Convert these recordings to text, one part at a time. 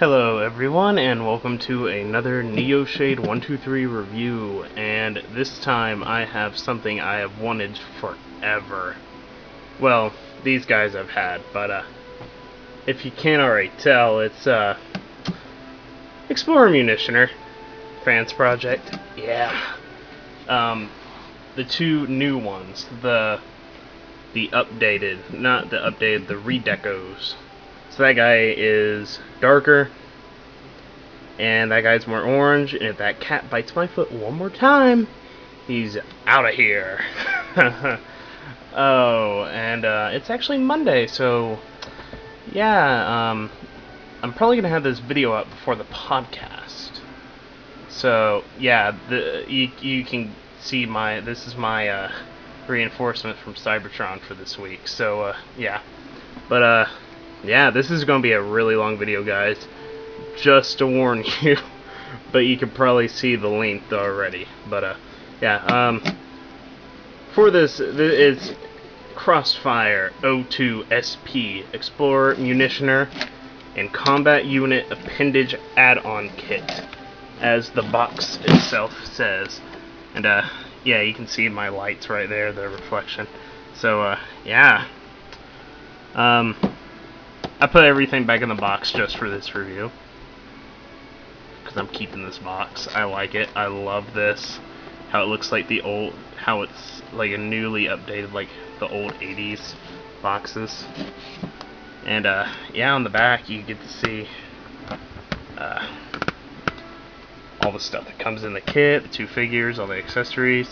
Hello everyone, and welcome to another Neoshade 123 review, and this time I have something I have wanted forever. Well, these guys I've had, but if you can't already tell, it's Explorer Munitioner, Fansproject, yeah. The two new ones, the updated, not the updated, the redecos. So that guy is darker, and that guy's more orange, and if that cat bites my foot one more time, he's out of here. Oh, and it's actually Monday, so yeah, I'm probably going to have this video up before the podcast. So yeah, you can see this is my reinforcement from Cybertron for this week, so yeah. But yeah, this is going to be a really long video, guys. Just to warn you. But you can probably see the length already. But, yeah, for this, it's Crossfire O2 SP Explorer Munitioner and Combat Unit Appendage Add-on Kit, as the box itself says. And, yeah, you can see my lights right there, the reflection. So, yeah. I put everything back in the box just for this review, because I'm keeping this box. I like it. I love this. How it looks like how it's like a newly updated, like the old 80s boxes. And yeah, on the back you get to see all the stuff that comes in the kit, the two figures, all the accessories,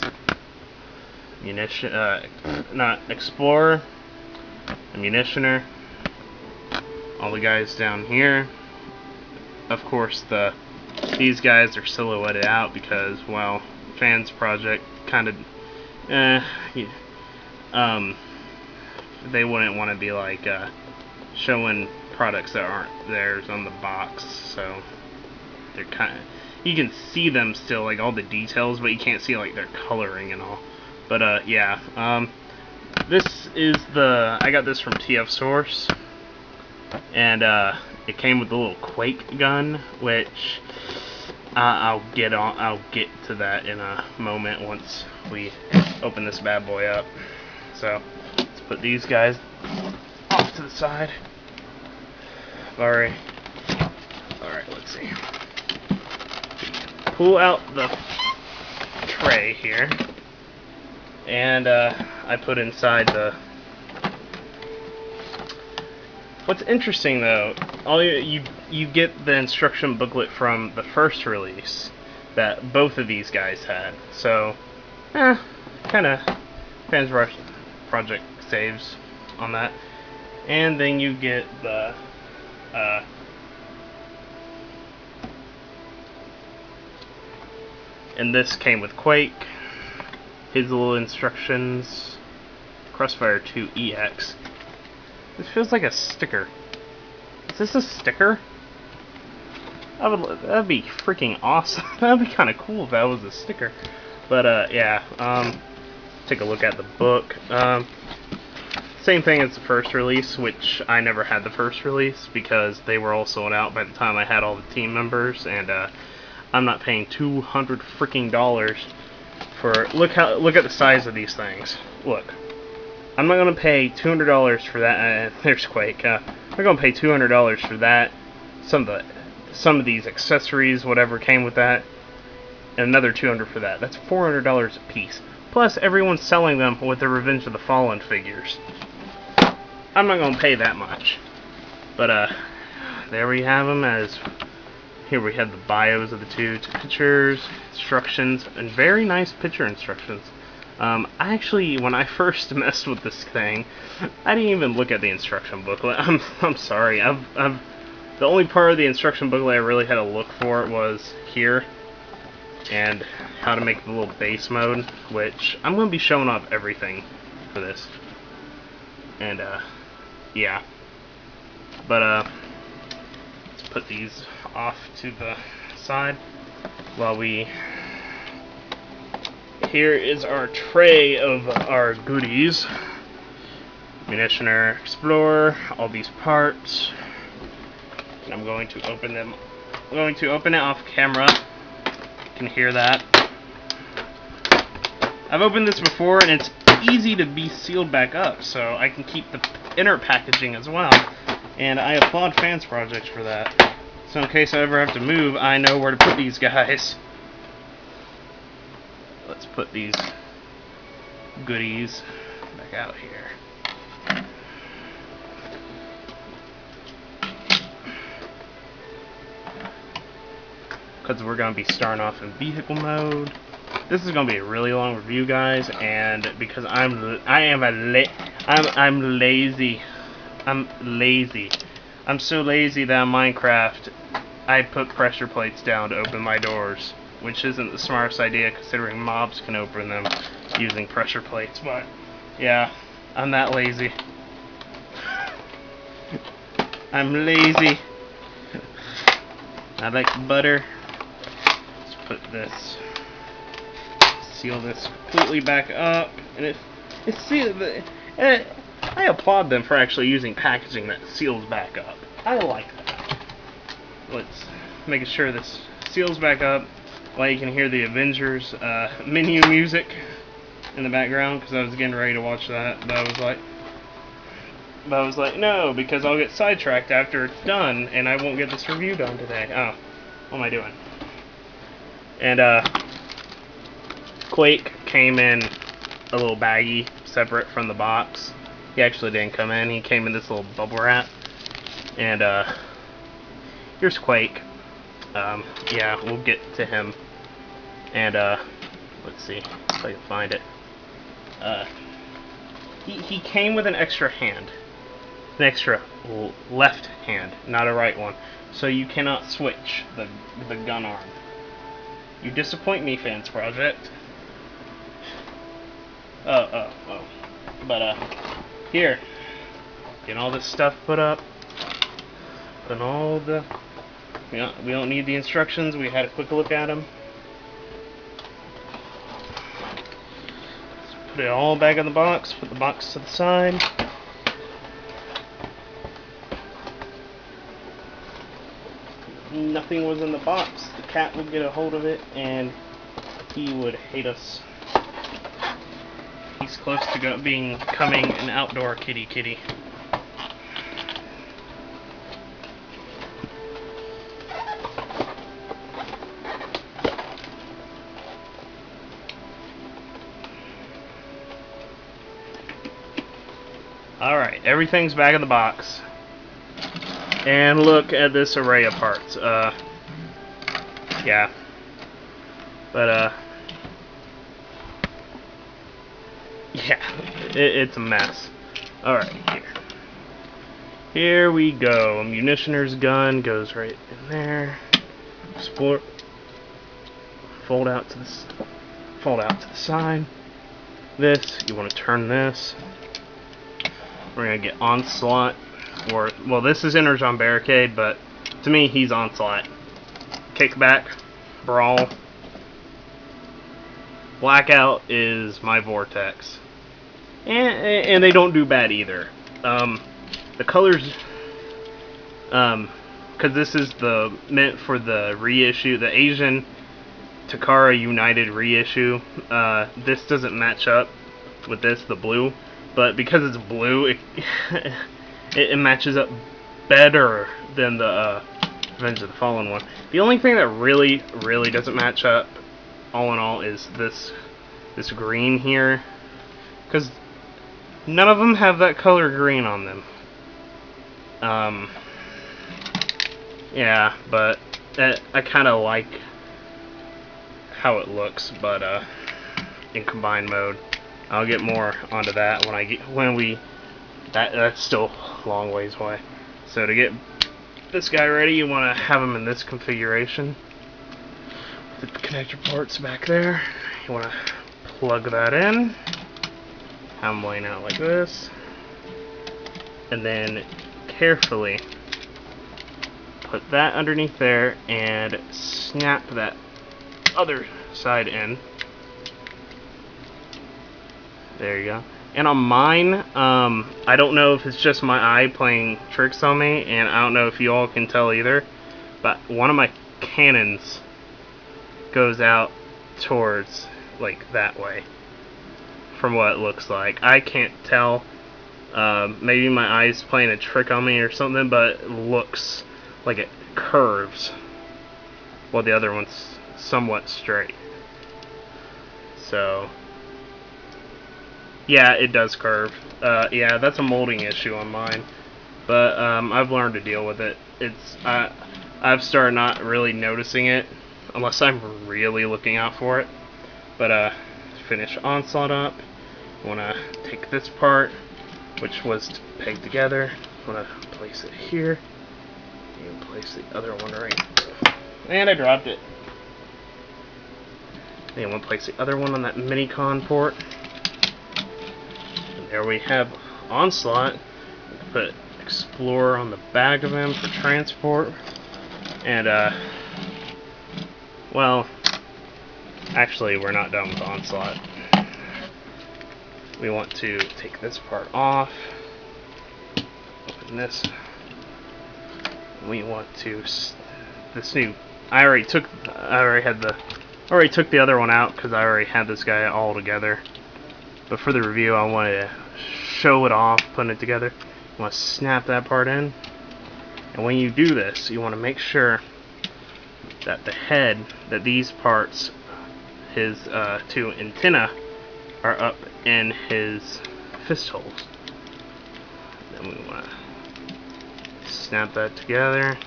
not Explorer, a Munitioner. All the guys down here. Of course, these guys are silhouetted out because, well, Fansproject kind of, they wouldn't want to be like showing products that aren't theirs on the box, so they're kind of, you can see them still, like all the details, but you can't see like their coloring and all. But yeah, this is I got this from TFSource. And it came with a little Quake gun, which I'll get to that in a moment once we open this bad boy up. So let's put these guys off to the side. Alright, let's see. Pull out the tray here, and I put inside the. What's interesting though, you get the instruction booklet from the first release that both of these guys had. So, kind of Fansproject saves on that. And then you get the and this came with Quake, his little instructions, Crossfire 2 EX. This feels like a sticker. Is this a sticker? That'd be freaking awesome. That'd be kind of cool if that was a sticker. But yeah, take a look at the book. Same thing as the first release, which I never had the first release because they were all sold out by the time I had all the team members, and I'm not paying $200 freaking for. Look at the size of these things. Look. I'm not going to pay $200 for that. There's Quake. I'm not going to pay $200 for that. Some of these accessories, whatever came with that, and another $200 for that. That's $400 a piece. Plus, everyone's selling them with the Revenge of the Fallen figures. I'm not going to pay that much. But there we have them. As here we have the bios of the two pictures, instructions, and very nice picture instructions. I actually, when I first messed with this thing, I didn't even look at the instruction booklet. I'm sorry. The only part of the instruction booklet I really had to look for was here, and how to make the little base mode, which I'm going to be showing off everything for this. And yeah. But let's put these off to the side while we. Here is our tray of our goodies. Munitioner, Explorer, all these parts. and I'm going to open them. I'm going to open it off camera. You can hear that. I've opened this before, and it's easy to be sealed back up, so I can keep the inner packaging as well. And I applaud Fansproject for that. So in case I ever have to move, I know where to put these guys. Let's put these goodies back out here. Because we're going to be starting off in vehicle mode. This is going to be a really long review, guys, and because I'm lazy. I'm lazy. I'm so lazy that in Minecraft I put pressure plates down to open my doors, which isn't the smartest idea considering mobs can open them using pressure plates, but yeah, I'm that lazy. I'm lazy. I like butter. Let's put this, seal this completely back up, and it's sealed. I applaud them for actually using packaging that seals back up. I like that. Let's make sure this seals back up while you can hear the Avengers menu music in the background, because I was getting ready to watch that, but I was like, no, because I'll get sidetracked after it's done, and I won't get this review done today. Oh, what am I doing? And Quake came in a little baggie separate from the box. He actually didn't come in. He came in this little bubble wrap. And here's Quake. Yeah, we'll get to him. And let's see if I can find it. He came with an extra hand. An extra left hand, not a right one. So you cannot switch the gun arm. You disappoint me, Fansproject. Oh. But here, getting all this stuff put up. Putting all the, we don't need the instructions. We had a quick look at them. Let's put it all back in the box. Put the box to the side. Nothing was in the box. The cat would get a hold of it, and he would hate us. He's close to becoming an outdoor kitty. Alright, everything's back in the box. And look at this array of parts. Yeah. But, yeah, it's a mess. Alright, here we go. Munitioner's gun goes right in there. Explore. Fold out to the side. This, you want to turn this. We're gonna get Onslaught, or well, this is Energon Barricade, but to me, he's Onslaught. Kickback, Brawl. Blackout is my Vortex. And they don't do bad either. The colors, because this is meant for the reissue, the Asian Takara United reissue. This doesn't match up with this, the blue, but because it's blue, it matches up better than the Revenge of the Fallen one. The only thing that really doesn't match up, all in all, is this green here, because none of them have that color green on them. Yeah, but I kind of like how it looks, but in combined mode, I'll get more onto that that's still a long ways away. So to get this guy ready, you want to have him in this configuration. The connector ports back there. You want to plug that in. Have them laying out like this. And then carefully put that underneath there and snap that other side in. There you go. And on mine, I don't know if it's just my eye playing tricks on me, and I don't know if you all can tell either, but one of my cannons goes out towards, like, that way, from what it looks like. I can't tell. Maybe my eye's playing a trick on me or something, but it looks like it curves, while the other one's somewhat straight. So, yeah, it does curve. Yeah, that's a molding issue on mine, but I've learned to deal with it. I've started not really noticing it unless I'm really looking out for it. But finish Onslaught up. I want to take this part, which was pegged together. I want to place it here and place the other one right. And I dropped it. And I want to place the other one on that Minicon port. There we have Onslaught. Put Explorer on the back of him for transport. And, well, actually, we're not done with Onslaught. We want to take this part off. Open this. We want to this new. I already took the other one out because I already had this guy all together. But for the review, I want to show it off, putting it together. You want to snap that part in. And when you do this, you want to make sure that the head, that these parts, his two antennae, are up in his fist holes. Then we want to snap that together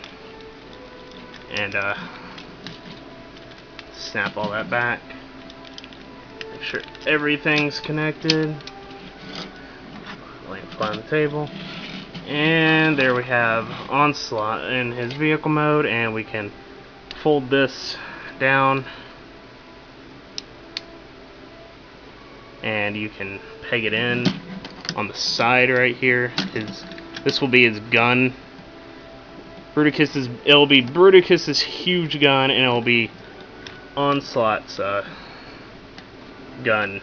and snap all that back. Make sure everything's connected. Lay it flat on the table. And there we have Onslaught in his vehicle mode, and we can fold this down and you can peg it in on the side right here. This will be his gun. It'll be Bruticus's huge gun, and it'll be Onslaught's gun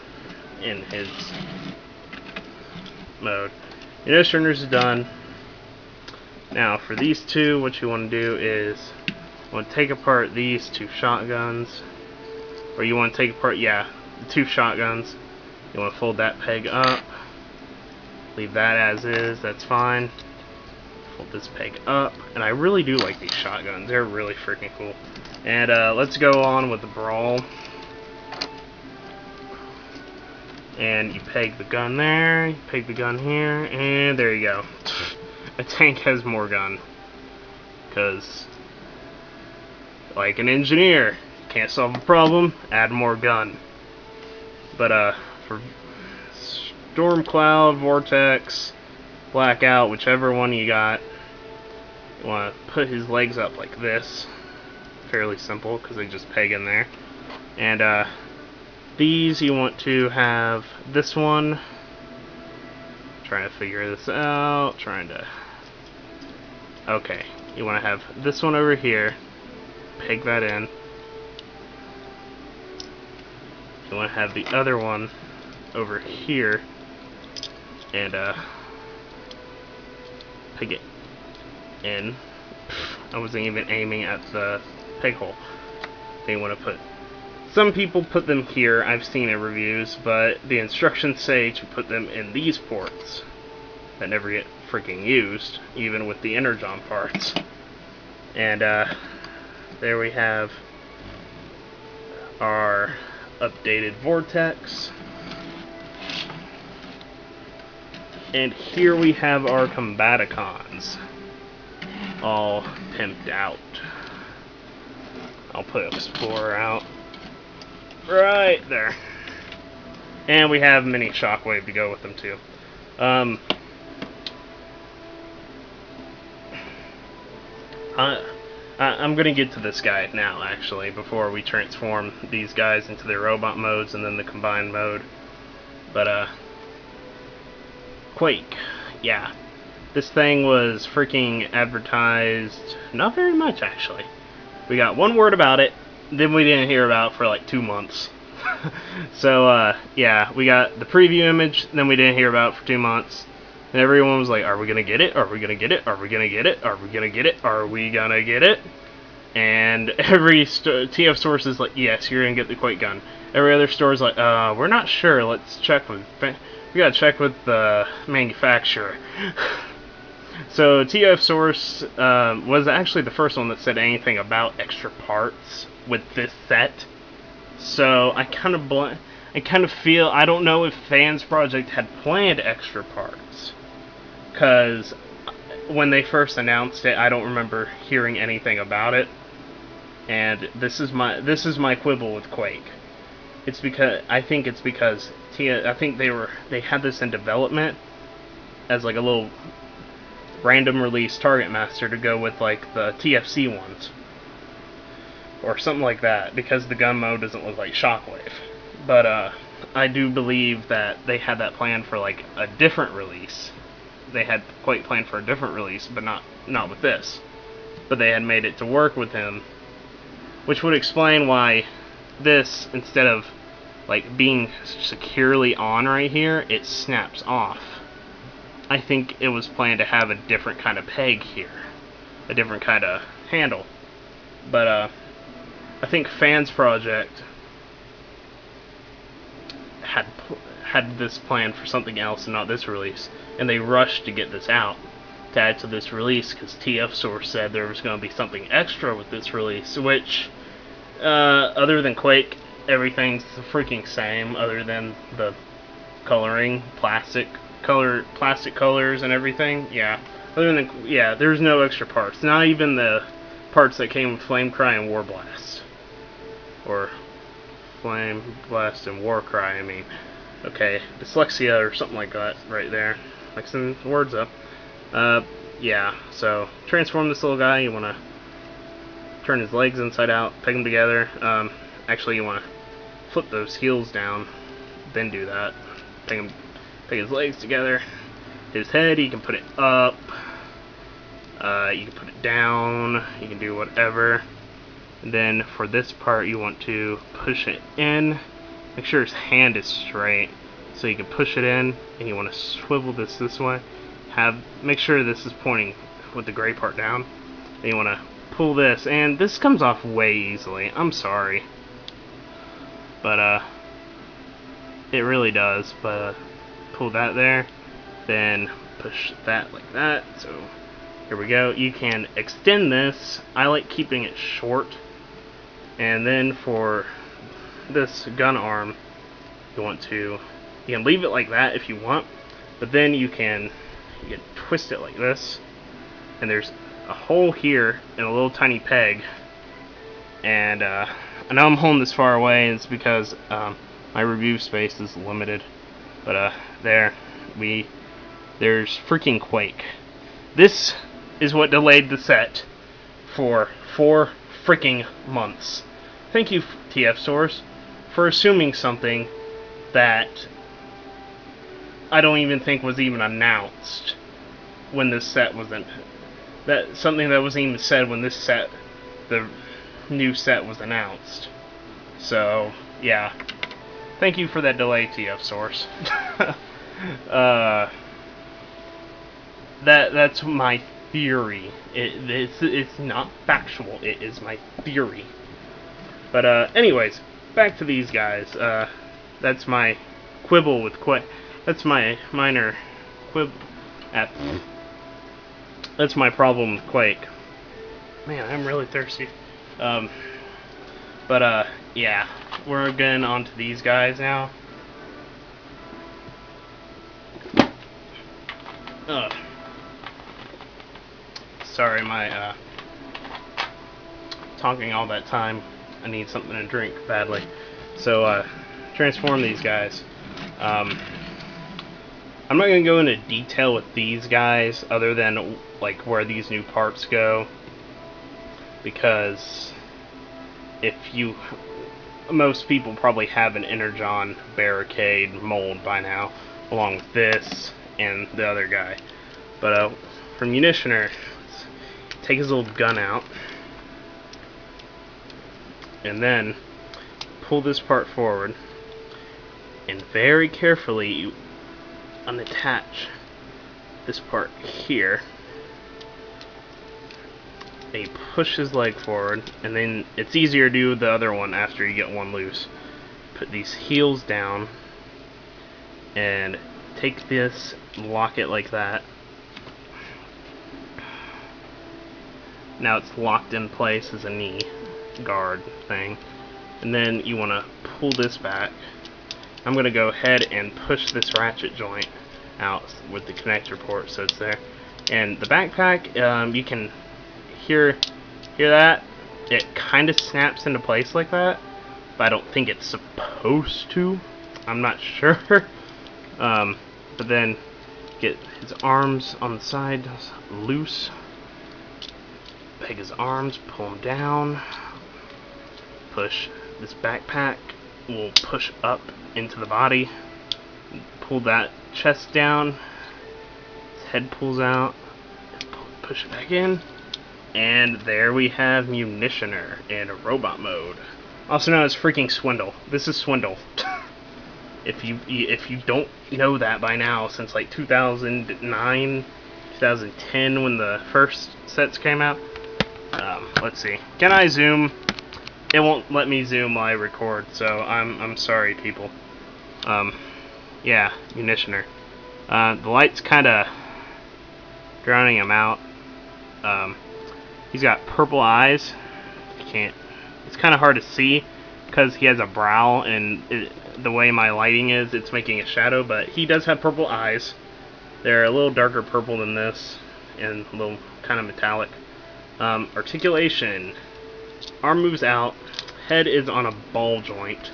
in his mode. Munitioners is done. Now for these two, what you want to do is you want to take apart these two shotguns, or you want to take apart, the two shotguns. You want to fold that peg up, leave that as is, that's fine. Fold this peg up, and I really do like these shotguns, they're really freaking cool. And let's go on with the brawl. And you peg the gun there, you peg the gun here, and there you go. A tank has more gun. Because, like an engineer, can't solve a problem, add more gun. But for Storm Cloud, Vortex, Blackout, whichever one you got, you want to put his legs up like this. Fairly simple, because they just peg in there. And these, you want to have this one. Trying to figure this out. Okay, you want to have this one over here. Peg that in. You want to have the other one over here. And peg it in. I wasn't even aiming at the peg hole. They want to put. Some people put them here, I've seen in reviews, but the instructions say to put them in these ports that never get freaking used, even with the Energon parts. And there we have our updated Vortex. And here we have our Combaticons all pimped out. I'll put Explorer out right there. And we have Mini Shockwave to go with them too. I'm gonna get to this guy now, actually, before we transform these guys into their robot modes and then the combined mode. But Quake, yeah, this thing was freaking advertised not very much, actually. We got one word about it, then we didn't hear about it for like 2 months. So, yeah, we got the preview image, then we didn't hear about it for 2 months. And everyone was like, are we gonna get it? Are we gonna get it? Are we gonna get it? Are we gonna get it? Are we gonna get it? And every TFSource is like, yes, you're gonna get the Quake gun. Every other store is like, we're not sure. Let's check with. We gotta check with the manufacturer. So TFSource was actually the first one that said anything about extra parts with this set. So I kind of feel, I don't know if Fansproject had planned extra parts, because when they first announced it, I don't remember hearing anything about it. And this is my quibble with Quake. It's because I think they had this in development as like a little random release target master to go with like the TFC ones or something like that, because the gun mode doesn't look like Shockwave. But I do believe that they had that planned for like a different release. They had Quake planned for a different release, but not with this. But they had made it to work with him, which would explain why this, instead of like being securely on right here, it snaps off. I think it was planned to have a different kind of peg here, a different kind of handle. But I think Fansproject had this planned for something else and not this release, and they rushed to get this out to add to this release because TFSource said there was going to be something extra with this release, which other than Quake, everything's the freaking same other than the coloring, plastic colors and everything. Yeah, other than, yeah, there's no extra parts, not even the parts that came with Flamecry and Warblast, or Flame Blast and Warcry, I mean. Okay, dyslexia or something like that right there. Mixing the words up. Yeah, so transform this little guy. You want to turn his legs inside out, peg them together. Actually, you want to flip those heels down, then do that. Peg his legs together. His head, you can put it up. You can put it down. You can do whatever. And then for this part, you want to push it in. Make sure his hand is straight, so you can push it in, and you want to swivel this way. Make sure this is pointing with the gray part down. And you want to pull this, and this comes off way easily. I'm sorry, but it really does. But pull that there, then push that like that. So here we go. You can extend this. I like keeping it short, and then for this gun arm, you can leave it like that if you want, but then you can twist it like this, and there's a hole here and a little tiny peg, and I know I'm holding this far away, and it's because my review space is limited, but there's freaking Quake. This is what delayed the set for 4 freaking months. Thank you, TFSource, for assuming something that I don't even think was even announced when this set wasn't. Something that wasn't even said when the new set was announced. So, yeah. Thank you for that delay, TFSource. That's my theory. It's not factual, it is my theory. But anyways, back to these guys. That's my quibble with Quake. That's my minor quibble. That's my problem with Quake. Man, I'm really thirsty. But yeah, we're getting on to these guys now. Sorry, my talking all that time. I need something to drink badly. So, transform these guys. I'm not going to go into detail with these guys other than like where these new parts go, because most people probably have an Energon barricade mold by now, along with this and the other guy. But for Munitioner, let's take his little gun out, and then pull this part forward, and very carefully you unattach this part here, and you push his leg forward, and then it's easier to do the other one after you get one loose. Put these heels down, and take this, lock it like that. Now it's locked in place as a knee guard thing. And then you want to pull this back. I'm going to go ahead and push this ratchet joint out with the connector port so it's there. And the backpack, you can hear that? It kind of snaps into place like that, but I don't think it's supposed to. I'm not sure. But then get his arms on the side loose. Peg his arms, pull him down. Push this backpack. We'll push up into the body. Pull that chest down. His head pulls out. Push it back in. And there we have Munitioner in robot mode. Also known as freaking Swindle. This is Swindle. If you don't know that by now, since like 2009, 2010 when the first sets came out. Let's see. Can I zoom? It won't let me zoom while I record, so I'm sorry, people. Yeah, Munitioner. The light's kind of drowning him out. He's got purple eyes. It's kind of hard to see because he has a brow, and the way my lighting is, it's making a shadow. But he does have purple eyes. They're a little darker purple than this, and a little kind of metallic. Articulation. Arm moves out. Head is on a ball joint,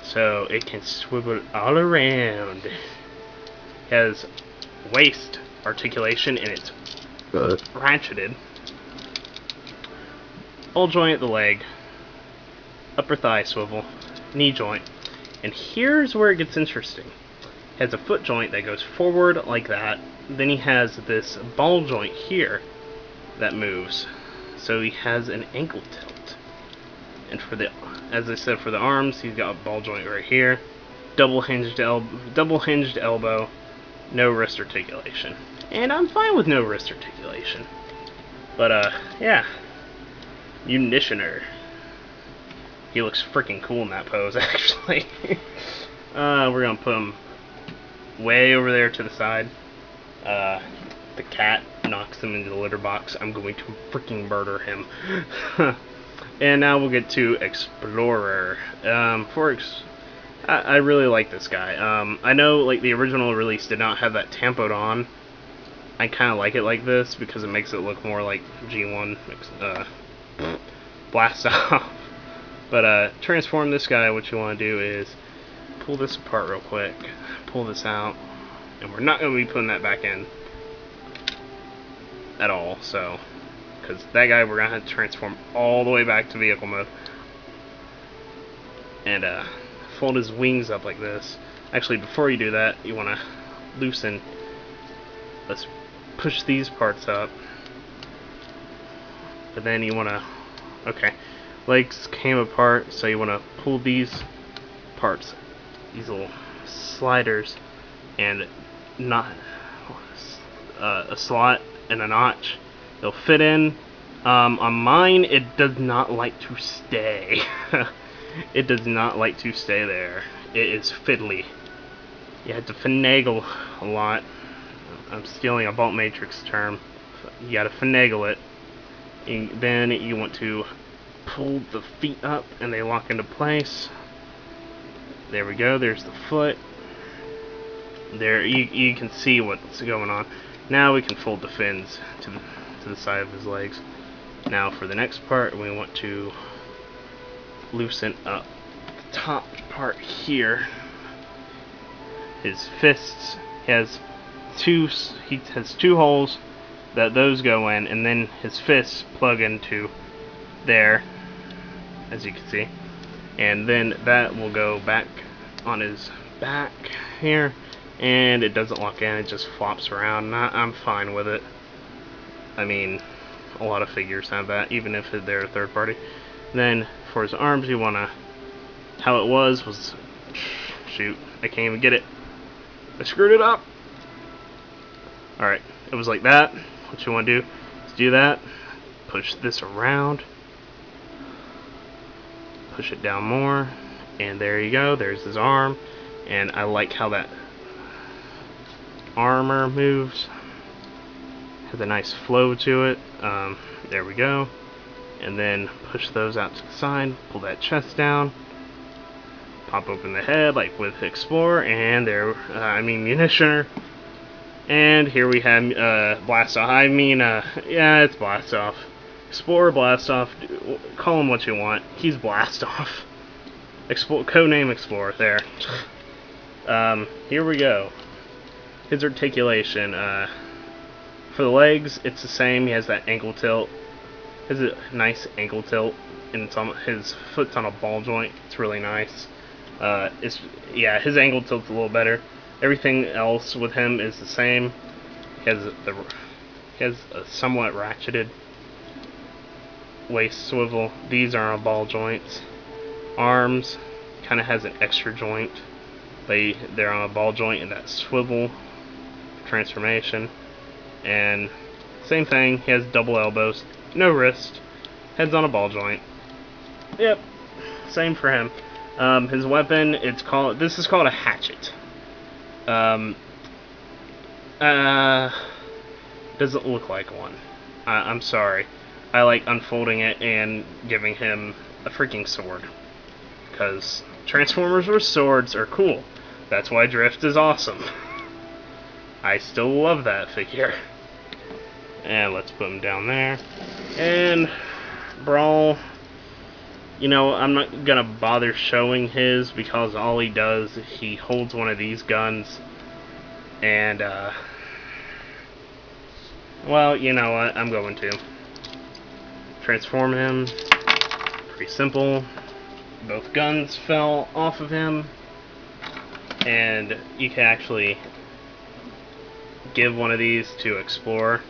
so it can swivel all around. Has waist articulation, and it's ratcheted. Ball joint at the leg. Upper thigh swivel. Knee joint. And here's where it gets interesting. Has a foot joint that goes forward like that. Then he has this ball joint here that moves. So he has an ankle tilt. And for the, as I said, for the arms, he's got a ball joint right here. Double hinged elbow. No wrist articulation. And I'm fine with no wrist articulation. But yeah. Munitioner. He looks freaking cool in that pose, actually. We're gonna put him way over there to the side. The cat knocks him into the litter box. I'm going to freaking murder him. And now we'll get to Explorer. I really like this guy. I know, like, the original release did not have that tampoed on. I kind of like it like this because it makes it look more like G1 blast off. But transform this guy. What you want to do is pull this apart real quick, pull this out, and we're not going to be putting that back in at all. So, because that guy we're going to have to transform all the way back to vehicle mode, and fold his wings up like this. Actually, before you do that, you want to loosen. Let's push these parts up, but then you want to. Okay. Legs came apart, so you want to pull these parts, these little sliders, and not a slot and a notch. They'll fit in. On mine, it does not like to stay. It does not like to stay there. It is fiddly. You have to finagle a lot. I'm stealing a Bolt Matrix term. You got to finagle it. And then you want to pull the feet up and they lock into place. There we go. There's the foot. There you can see what's going on. Now we can fold the fins to the side of his legs. Now for the next part, we want to loosen up the top part here. His fists has two holes that those go in, and then his fists plug into there, as you can see, and then that will go back on his back here, and it doesn't lock in, it just flops around. I'm fine with it. I mean, a lot of figures have that, even if they're a third party. Then for his arms, you want to how it was shoot, I can't even get it. I screwed it up. Alright, it was like that. What you want to do is do that. Push this around. Push it down more. And there you go. There's his arm. And I like how that armor moves. Has a nice flow to it. There we go. And then push those out to the side. Pull that chest down. Pop open the head like with Explorer. And there, Munitioner. And here we have Blast Off. Yeah, it's Blast Off. Explorer, Blast Off. Call him what you want. He's Blast Off. Codename Explorer. There. Here we go. His articulation. For the legs, it's the same. He has that ankle tilt. He has a nice ankle tilt, and it's on his foot's on a ball joint. It's really nice. His ankle tilt's a little better. Everything else with him is the same. He has a somewhat ratcheted waist swivel. These are on ball joints. Arms kind of has an extra joint. They're on a ball joint and that swivel transformation. And same thing. He has double elbows, no wrist, head's on a ball joint. Yep, same for him. His weapon, this is called a hatchet. Doesn't look like one. I'm sorry. I like unfolding it and giving him a freaking sword. Because Transformers with swords are cool. That's why Drift is awesome. I still love that figure. And let's put him down there. And Brawl, I'm not gonna bother showing his because all he does, he holds one of these guns and well, you know what, I'm going to transform him. Pretty simple. Both guns fell off of him, and you can actually give one of these to Explorer.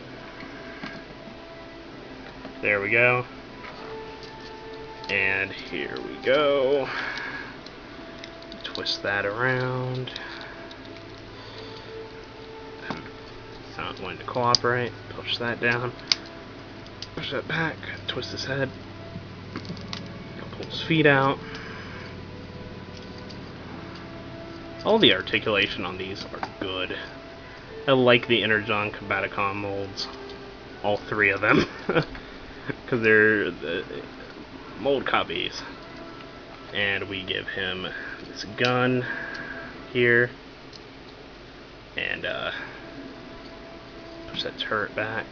There we go. And here we go. Twist that around. It's not wanting to cooperate. Push that down. Push that back. Twist his head. Pull his feet out. All the articulation on these are good. I like the Energon Combaticon molds. All three of them. Because they're the mold copies. And we give him this gun here. And push that turret back.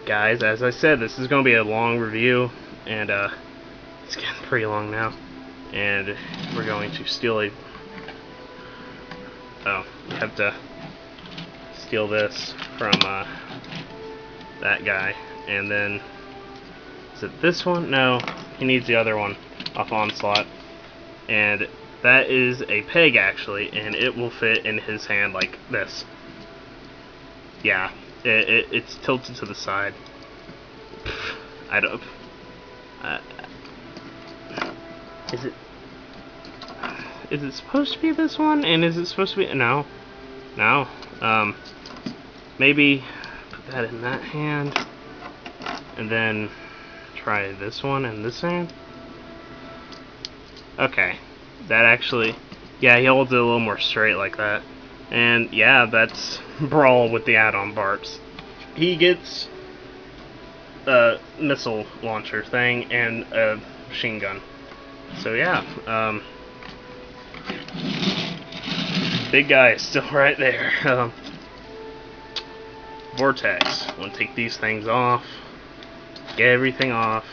Guys, as I said, this is going to be a long review. And it's getting pretty long now. And we're going to steal a... Oh, we have to steal this from that guy. And then... Is it this one? No, he needs the other one off Onslaught. And that is a peg, actually, and it will fit in his hand like this. Yeah, it's tilted to the side. I don't... Is it supposed to be this one? And is it supposed to be... No. No. Maybe put that in that hand. And then try this one in this hand. Okay. That actually... Yeah, he holds it a little more straight like that. And yeah, that's Brawl with the add-on parts. He gets a missile launcher thing and a machine gun. So yeah, big guy is still right there. Vortex. Want to take these things off. Get everything off.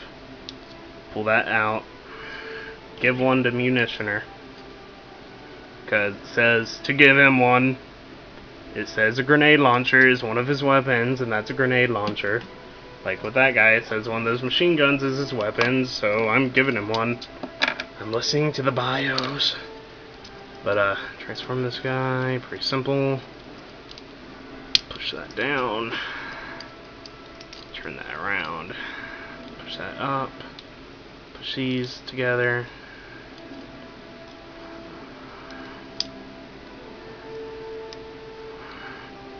Pull that out. Give one to Munitioner. Because it says to give him one. It says a grenade launcher is one of his weapons, and that's a grenade launcher. Like with that guy, it says one of those machine guns is his weapons, so I'm giving him one. I'm listening to the bios. But, transform this guy. Pretty simple. Push that down. Turn that around. Push that up. Push these together.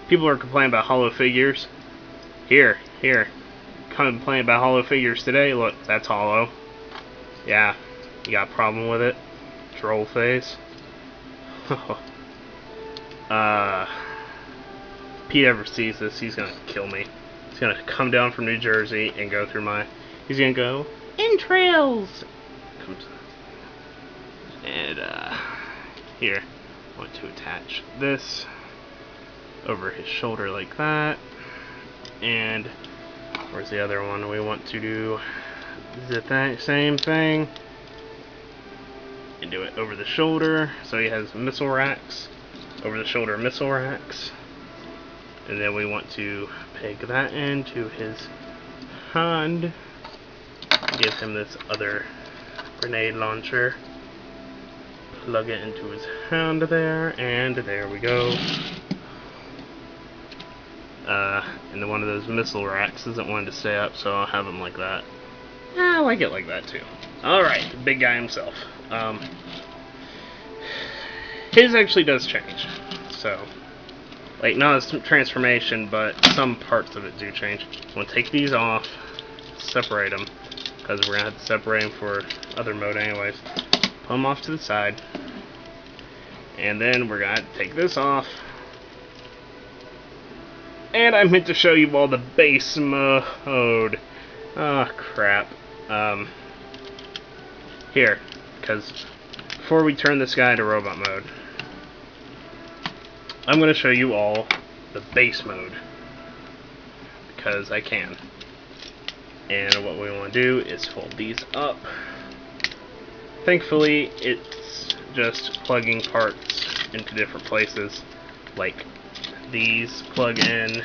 People are complaining about hollow figures. Here. Complaining about hollow figures today. Look, that's hollow. Yeah, you got a problem with it? Troll face. Pete ever sees this, he's gonna kill me. He's gonna come down from New Jersey and go through my... He's gonna go, entrails! And, here. I want to attach this over his shoulder like that. And, where's the other one? We want to do the same thing. And do it over the shoulder, so he has missile racks. Over the shoulder missile racks. And then we want to peg that into his hand. Give him this other grenade launcher. Plug it into his hand there, and there we go. And one of those missile racks isn't wanting to stay up, so I'll have him like that. I like it like that too. Alright, the big guy himself. His actually does change. So, like, not his transformation, but some parts of it do change. I'm going to take these off, separate them, because we're going to have to separate them for other mode anyways. Put them off to the side. And then we're going to take this off. And I meant to show you all the base mode. Oh, crap. Here, because before we turn this guy to robot mode, I'm going to show you all the base mode, because I can. And what we want to do is fold these up. Thankfully, it's just plugging parts into different places, like these plug in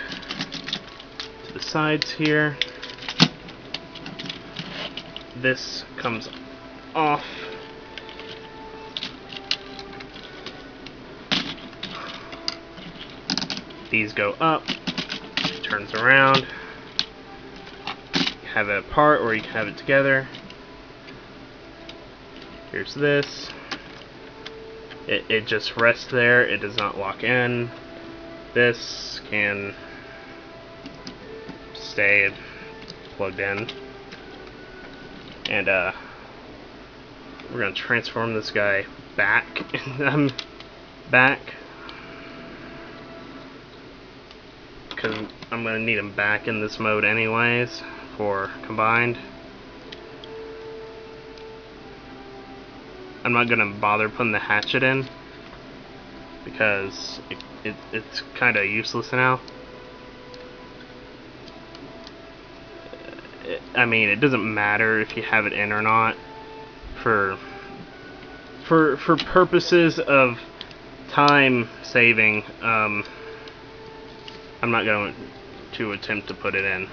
to the sides here. This comes off. These go up, turns around. You have it apart or you can have it together. Here's this. It just rests there, it does not lock in. This can stay plugged in. And we're going to transform this guy back. Back. Because I'm going to need him back in this mode anyways for combined. I'm not going to bother putting the hatchet in because it's kind of useless now. I mean, it doesn't matter if you have it in or not. For purposes of time saving, I'm not going to attempt to put it in.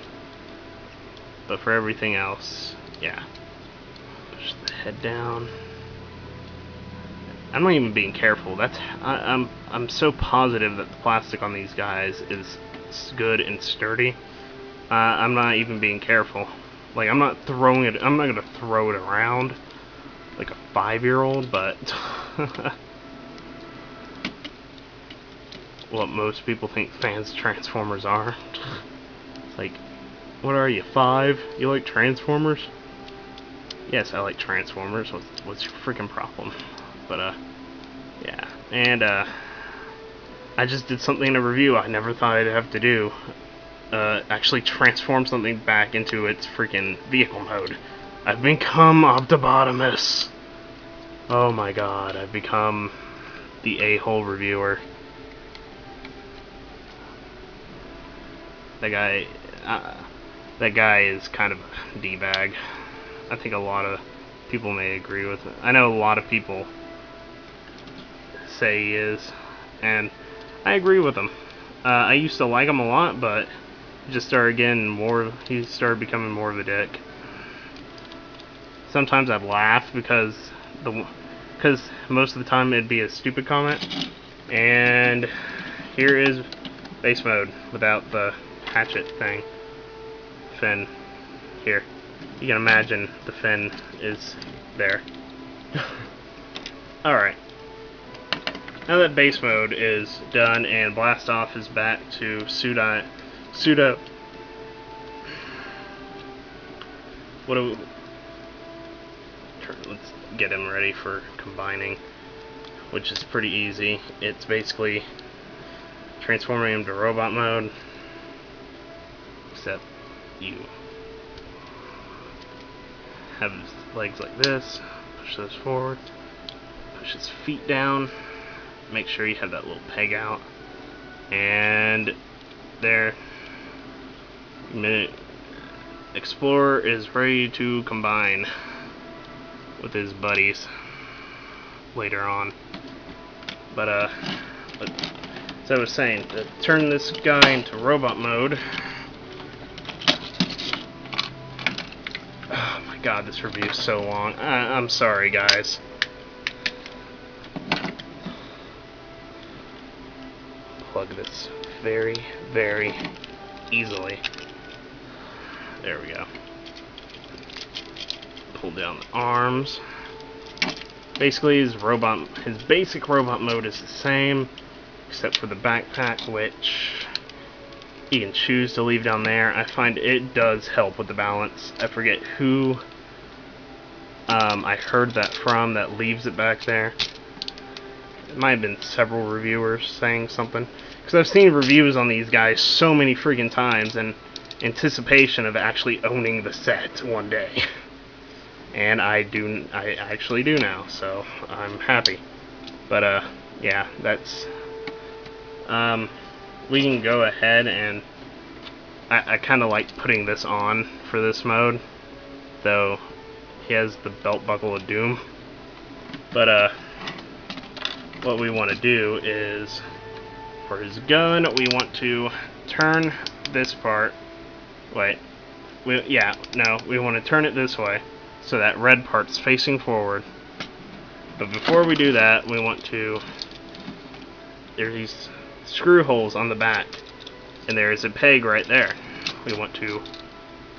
But for everything else, yeah. Push the head down. I'm not even being careful. I'm so positive that the plastic on these guys is good and sturdy. I'm not even being careful. Like, I'm not throwing it. I'm not gonna throw it around like a 5-year-old, but what most people think fans Transformers are. It's like, what are you, 5? You like Transformers? Yes, I like Transformers. What's your freaking problem? But yeah, and I just did something in a review I never thought I'd have to do. Actually transform something back into its freaking vehicle mode. I've become Optibotimus. Oh my god, I've become the a-hole reviewer. That guy is kind of a D-bag. I think a lot of people may agree with it. I know a lot of people say he is, and I agree with him. I used to like him a lot, but just started getting more. He started becoming more of a dick. Sometimes I'd laugh because most of the time it'd be a stupid comment. And here is base mode without the hatchet thing. Fin here. you can imagine the fin is there. Alright. Now that base mode is done and blast off is back to pseudo. Let's get him ready for combining, which is pretty easy. It's basically transforming him to robot mode, except you have his legs like this, push those forward, push his feet down, make sure you have that little peg out, and there, Explorer is ready to combine with his buddies later on. But as I was saying, to turn this guy into robot mode. Oh my god, this review is so long. I'm sorry, guys. Plug this very, very easily. There we go. Pull down the arms. Basically, his basic robot mode is the same, except for the backpack, which you can choose to leave down there. I find it does help with the balance. I forget who I heard that from that leaves it back there. It might have been several reviewers saying something, because I've seen reviews on these guys so many freaking times in anticipation of actually owning the set one day. And I actually do now, so I'm happy. But yeah, that's we can go ahead, and I kind of like putting this on for this mode, though he has the belt buckle of doom. But what we want to do is, for his gun, we want to turn this part. Wait, we want to turn it this way, so that red part's facing forward. But before we do that, we want to, there's these screw holes on the back, and there's a peg right there. We want to,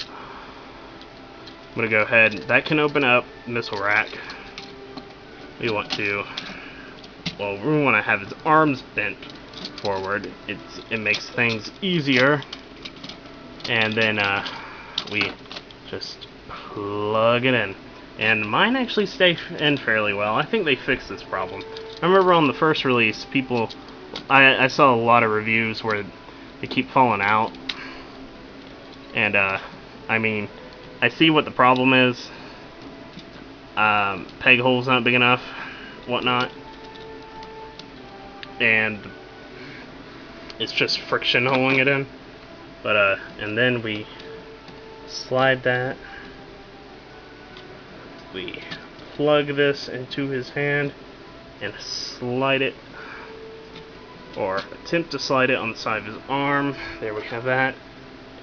I'm going to go ahead, that can open up missile rack. We want to, well, we want to have his arms bent forward. It makes things easier. And then we just plug it in. And mine actually stay in fairly well. I think they fixed this problem. I remember on the first release, I saw a lot of reviews where they keep falling out. And I mean, I see what the problem is. Peg hole's not big enough, whatnot. And it's just friction holding it in. But and then we slide that. We plug this into his hand and slide it, or attempt to slide it on the side of his arm. There we have that.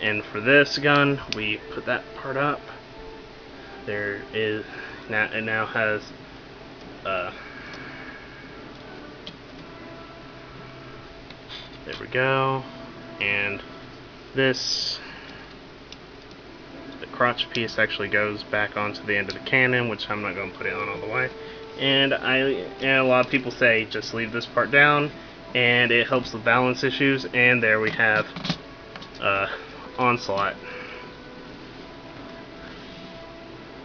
And for this gun, we put that part up. There is now, it now has there we go. And this, the crotch piece actually goes back onto the end of the cannon, which I'm not going to put it on all the way. And a lot of people say just leave this part down, and it helps with balance issues. And there we have Onslaught.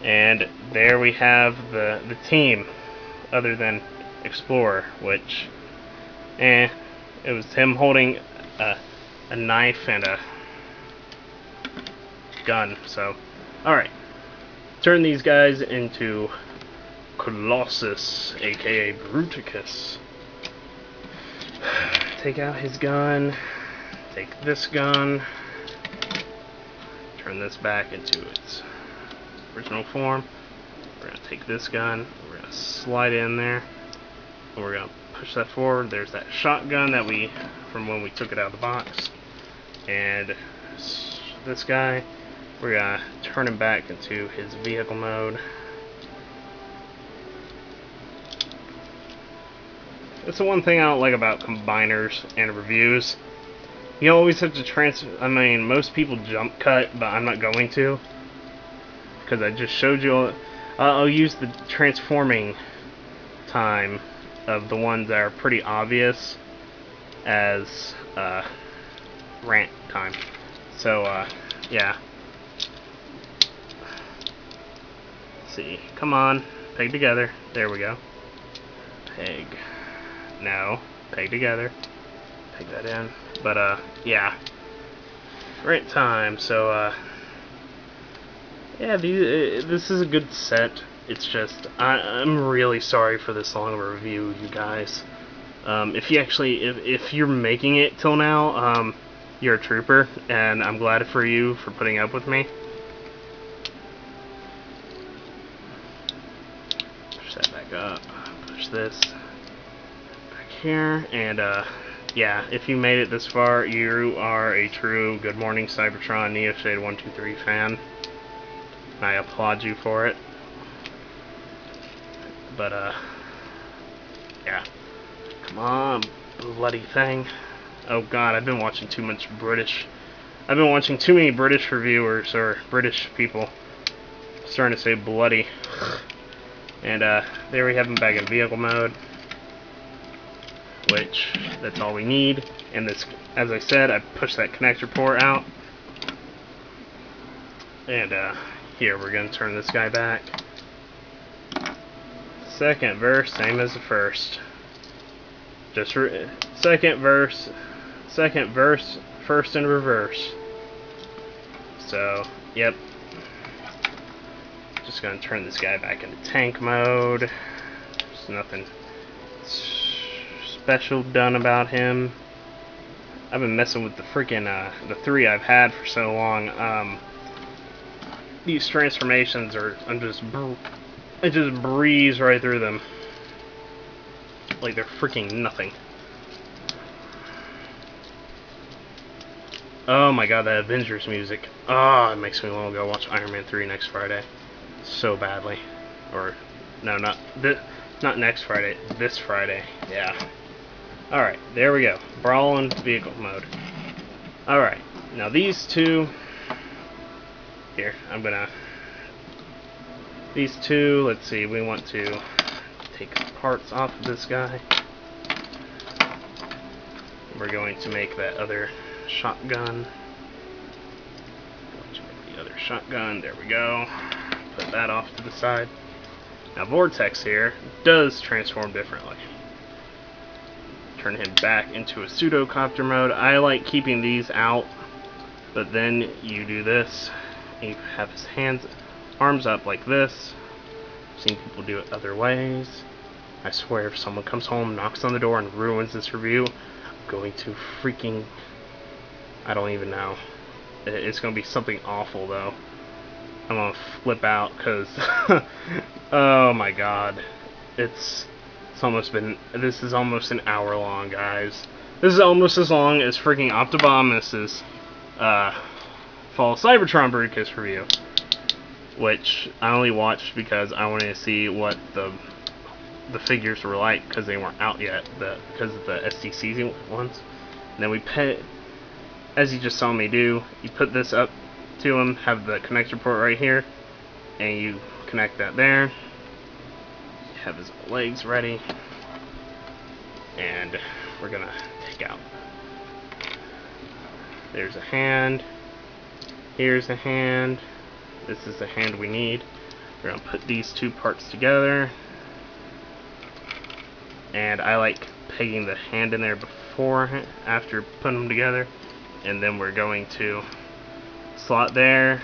And there we have the team, other than Explorer, which, it was him holding a knife and a gun. So, alright. Turn these guys into Colossus, aka Bruticus. Take out his gun. Take this gun. Turn this back into its original form. We're going to take this gun. We're going to slide it in there. And we're going to push that forward. There's that shotgun that from when we took it out of the box. And this guy, we're going to turn him back into his vehicle mode. That's the one thing I don't like about combiners and reviews. You always have to most people jump cut, but I'm not going to. because I just showed you. I'll use the transforming time of the ones that are pretty obvious as rant time. So yeah. Let's see, come on, peg together. There we go. Peg. No, peg together. Peg that in. But yeah. Rant time. So yeah, this is a good set. It's just I'm really sorry for this long of a review, you guys. If you actually, if you're making it till now, you're a trooper, and I'm glad for you for putting up with me. Push that back up. Push this back here, and yeah, if you made it this far, you are a true Good Morning Cybertron NeoShade123 fan. I applaud you for it. But yeah. Come on, bloody thing. Oh god, I've been watching too much British. I've been watching too many British reviewers, or British people. Starting to say bloody. And there we have him back in vehicle mode. Which, that's all we need. And this, as I said, I pushed that connector port out. And here, we're going to turn this guy back. Second verse, same as the first. Just second verse, first in reverse. So, yep. Just gonna turn this guy back into tank mode. There's nothing special done about him. I've been messing with the freaking the 3 I've had for so long. These transformations are I just breeze right through them. Like they're freaking nothing. Oh my god, that Avengers music. Oh, it makes me want to go watch Iron Man 3 next Friday. So badly. Or, no, not next Friday. This Friday. Yeah. Alright, there we go. Brawling vehicle mode. Alright, now these two... Here, I'm gonna... These two, let's see, we want to take parts off of this guy. We're going to make that other shotgun. The other shotgun, there we go. Put that off to the side. Now Vortex here does transform differently. Turn him back into a pseudocopter mode. I like keeping these out, but then you do this. And you have his arms up like this. I've seen people do it other ways. I swear if someone comes home, knocks on the door, and ruins this review, I'm going to freaking... I don't even know. It's going to be something awful, though. I'm going to flip out, because... oh my god. This is almost an hour long, guys. This is almost as long as freaking Optibomus's Fall Cybertron Broadcast review. Which I only watched because I wanted to see what the figures were like, because they weren't out yet, because of the SDCC ones. And then we as you just saw me do, you put this up to them, have the connector port right here, and you connect that there. You have his legs ready, and we're gonna take out. There's a hand. Here's a hand. This is the hand we need. We're gonna put these two parts together. And I like pegging the hand in there after putting them together. And then we're going to slot there,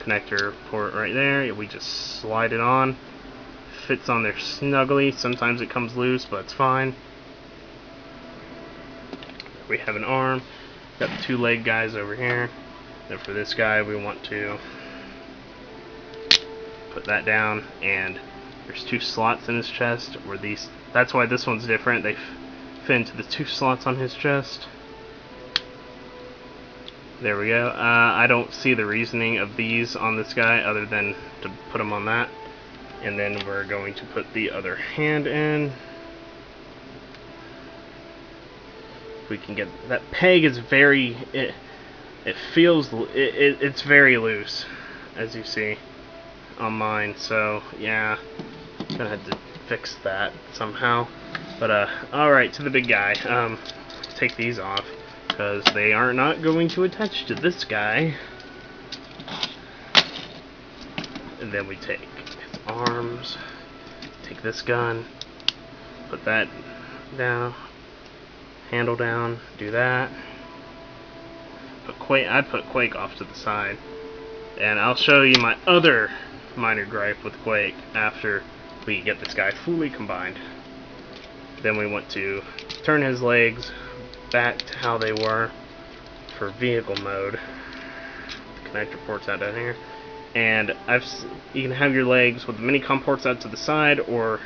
connector port right there. We just slide it on. Fits on there snugly. Sometimes it comes loose, but it's fine. We have an arm. Got the 2 leg guys over here. Then for this guy, we want to put that down, and there's 2 slots in his chest. That's why this one's different. They fit into the 2 slots on his chest. There we go. I don't see the reasoning of these on this guy other than to put them on that. And then we're going to put the other hand in. If we can get that peg is very it feels, it's very loose, as you see on mine, so yeah, gonna have to fix that somehow. But alright, to the big guy. Take these off, because they are not going to attach to this guy. And then we take his arms, take this gun, put that down, handle down, do that. I'd put Quake off to the side. And I'll show you my other minor gripe with Quake after we get this guy fully combined. Then we want to turn his legs back to how they were for vehicle mode. The connector ports out down here. And you can have your legs with the mini-com ports out to the side, or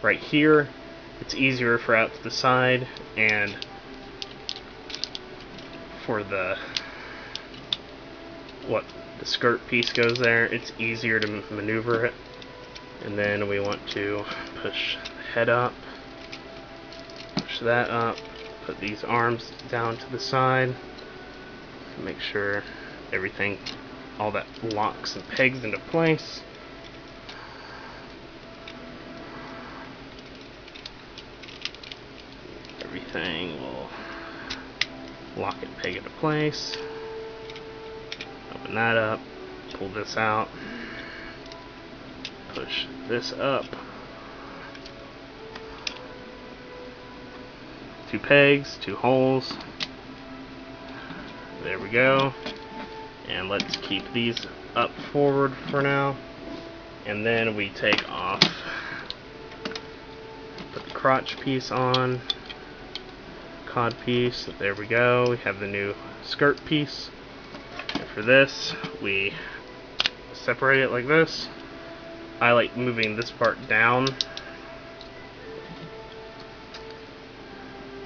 right here. It's easier for out to the side, and for the skirt piece goes there, it's easier to maneuver it. And then we want to push the head up, push that up, put these arms down to the side, make sure everything, all that locks and pegs into place. Everything will lock and peg into place. Open that up, pull this out, push this up. 2 pegs, 2 holes. There we go. And let's keep these up forward for now. And then we take off, put the crotch piece on, cod piece. There we go. We have the new skirt piece. And for this, we separate it like this. I like moving this part down.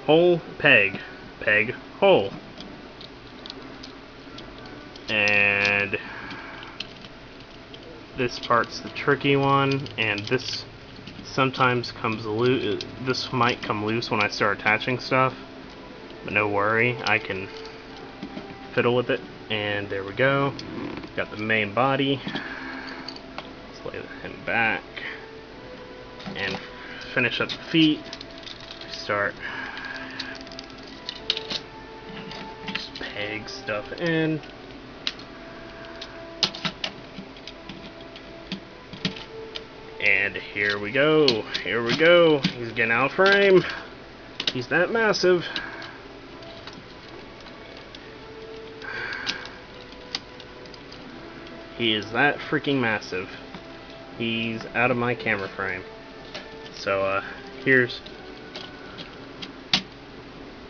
Hole, peg, peg, hole. And this part's the tricky one, and this sometimes comes loose. This might come loose when I start attaching stuff, but no worry, I can fiddle with it. And there we go. Got the main body. Let's lay him back and finish up the feet. Start just peg stuff in. And here we go. Here we go. He's getting out of frame. He's that massive. He is that freaking massive. He's out of my camera frame. So here's,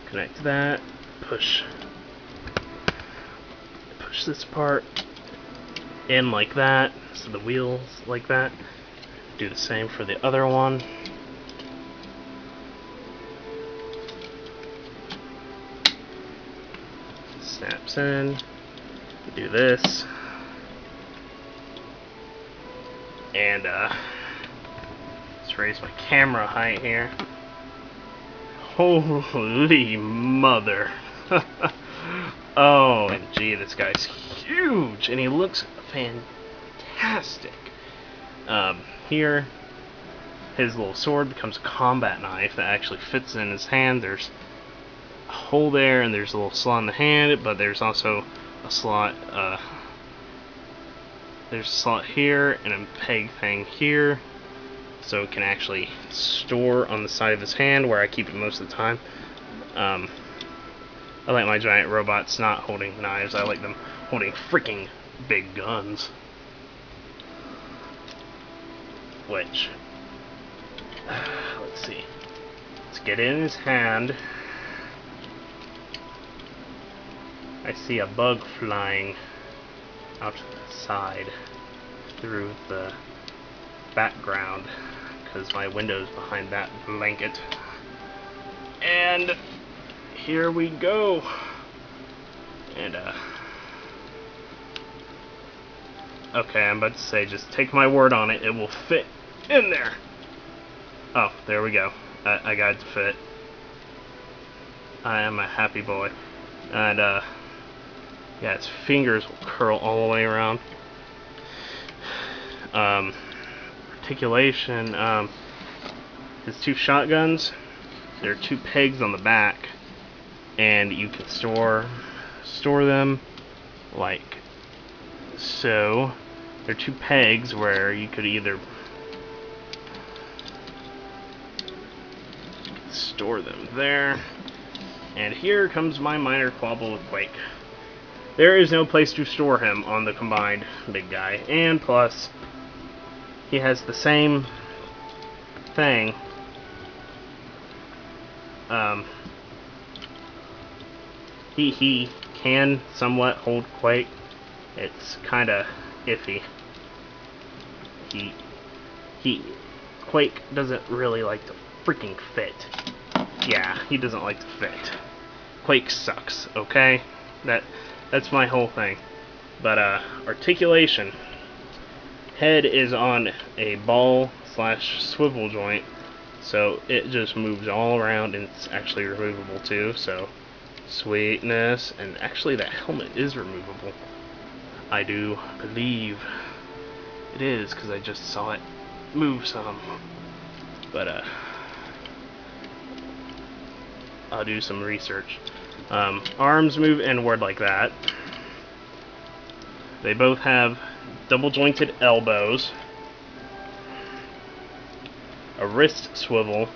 connect that, push this part in like that, so the wheels like that. Do the same for the other one. Snaps in. Do this. And let's raise my camera height here. Holy mother. OMG, this guy's huge, and he looks fantastic. Here, his little sword becomes a combat knife that actually fits in his hand. There's a hole there, and there's a little slot in the hand, but there's also a slot, there's a slot here, and a peg thing here, so it can actually store on the side of his hand, where I keep it most of the time. I like my giant robots not holding knives. I like them holding freaking big guns. Which, let's see, let's get in his hand. I see a bug flying out to the side through the background, because my window's behind that blanket. And here we go. And okay, I'm about to say, just take my word on it, it will fit in there. Oh, there we go. I got it to fit. I am a happy boy. And Yeah, his fingers will curl all the way around. Articulation. His two shotguns. There are two pegs on the back, and you can store them like so. There are two pegs where you could either store them there. And here comes my minor quibble with Quake. There is no place to store him on the combined big guy, and plus, he has the same thing. He can somewhat hold Quake. It's kind of iffy. Quake doesn't really like to freaking fit. Yeah, he doesn't like to fit. Quake sucks, okay? That's my whole thing. But articulation. Head is on a ball / swivel joint, so it just moves all around, and it's actually removable too, so sweetness. And actually that helmet is removable. I do believe it is, because I just saw it move some. But I'll do some research. Arms move inward like that. They both have double jointed elbows, a wrist swivel,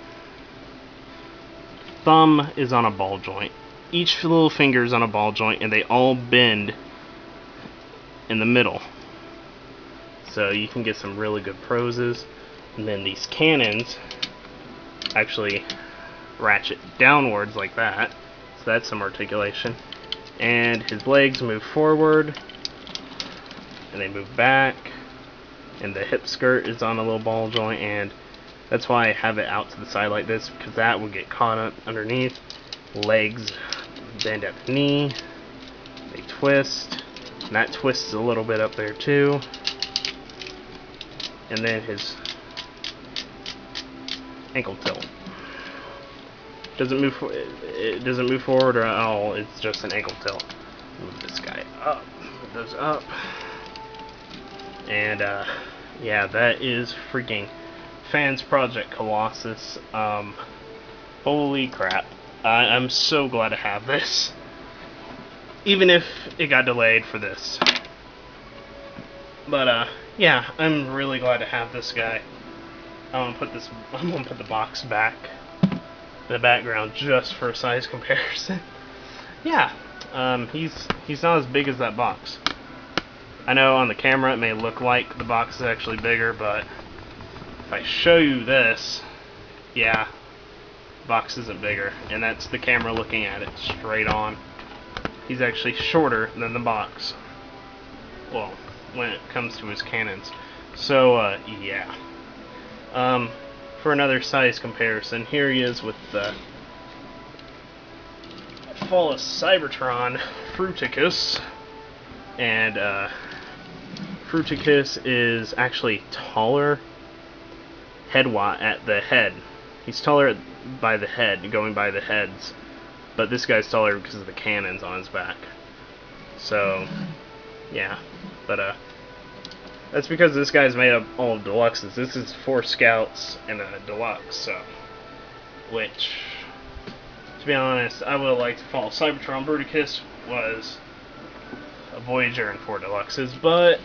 thumb is on a ball joint. Each little finger is on a ball joint, and they all bend in the middle. So you can get some really good poses. And then these cannons actually ratchet downwards like that. So that's some articulation. And his legs move forward, and they move back. And the hip skirt is on a little ball joint, and that's why I have it out to the side like this, because that would get caught up underneath. Legs bend at the knee. They twist. And that twists a little bit up there too. And then his ankle tilt. It doesn't move forward at all. It's just an ankle tilt. Move this guy up. Move those up. And yeah, that is freaking Fansproject COLOSSUS. Holy crap! I'm so glad to have this, even if it got delayed for this. But yeah, I'm really glad to have this guy. I'm gonna put the box back in the background just for a size comparison. Yeah, he's not as big as that box. I know on the camera it may look like the box is actually bigger, but if I show you this, yeah, the box isn't bigger, and that's the camera looking at it straight on. He's actually shorter than the box. Well, when it comes to his cannons. So, yeah. For another size comparison, here he is with the Fall of Cybertron Fruticus. And, Fruticus is actually taller head-wise at the head. He's taller by the head, going by the heads. But this guy's taller because of the cannons on his back. So, yeah. But, that's because this guy's made up all of deluxes. This is 4 scouts and a deluxe, so. Which, to be honest, I would have liked to follow Cybertron Bruticus was a Voyager and 4 deluxes, but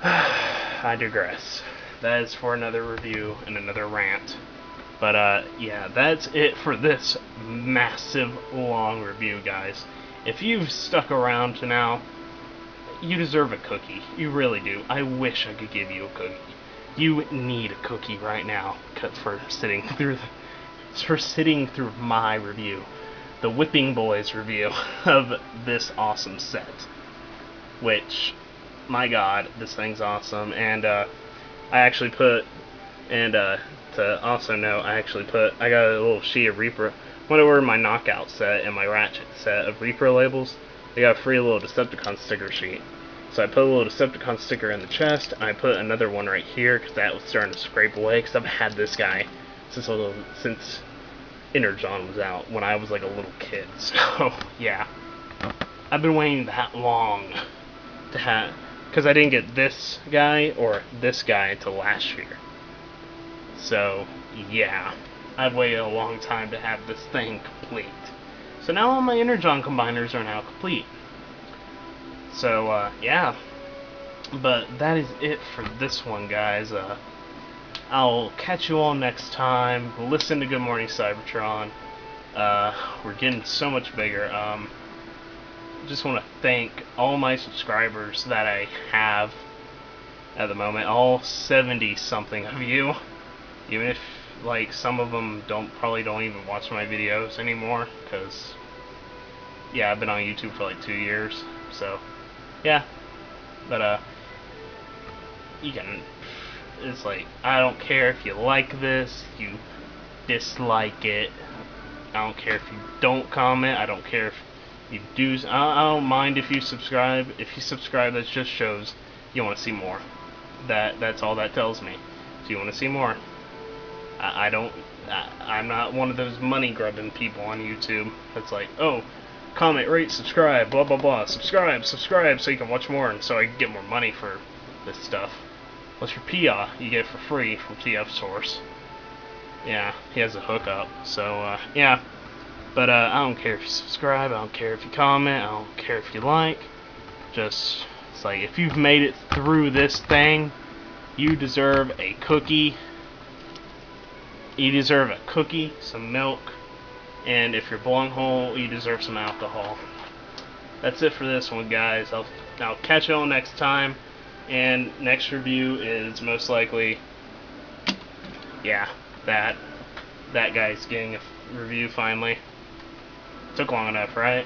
I digress. That is for another review and another rant. But yeah, that's it for this massive long review, guys. If you've stuck around to now, you deserve a cookie. You really do. I wish I could give you a cookie. You need a cookie right now for sitting through my review, the Whipping Boys review of this awesome set. Which, my God, this thing's awesome. And I actually put, and to also note, I got a little sheet of Reaper. When I ordered my Knockout set and my Ratchet set of Reaper labels, I got a free little Decepticon sticker sheet. So I put a little Decepticon sticker in the chest, and I put another one right here, because that was starting to scrape away, because I've had this guy since Energon was out, when I was like a little kid. So, yeah. I've been waiting that long to have, because I didn't get this guy or this guy until last year. So yeah, I've waited a long time to have this thing complete. So now all my Energon combiners are now complete. So yeah, but that is it for this one, guys. I'll catch you all next time. Listen to Good Morning Cybertron. We're getting so much bigger. Just want to thank all my subscribers that I have at the moment, all 70 something of you, even if like some of them probably don't even watch my videos anymore, because yeah, I've been on YouTube for like 2 years. So yeah, but you can, it's like, I don't care if you like this, you dislike it, I don't care if you don't comment, I don't care if you do, I don't mind if you subscribe. If you subscribe, that just shows you want to see more. That's all that tells me. So you want to see more. I'm not one of those money grubbing people on YouTube that's like, oh, comment, rate, subscribe, blah blah blah, subscribe so you can watch more and so I can get more money for this stuff. Unless you're PIA, you get it for free from TFSource. Yeah, he has a hookup. So yeah, but I don't care if you subscribe, I don't care if you comment, I don't care if you like. Just, it's like, if you've made it through this thing, you deserve a cookie. You deserve a cookie, some milk, and if you're blowing hole, you deserve some alcohol. That's it for this one, guys. I'll catch you all next time, and next review is most likely, yeah, that guy's getting a review finally. Took long enough, right?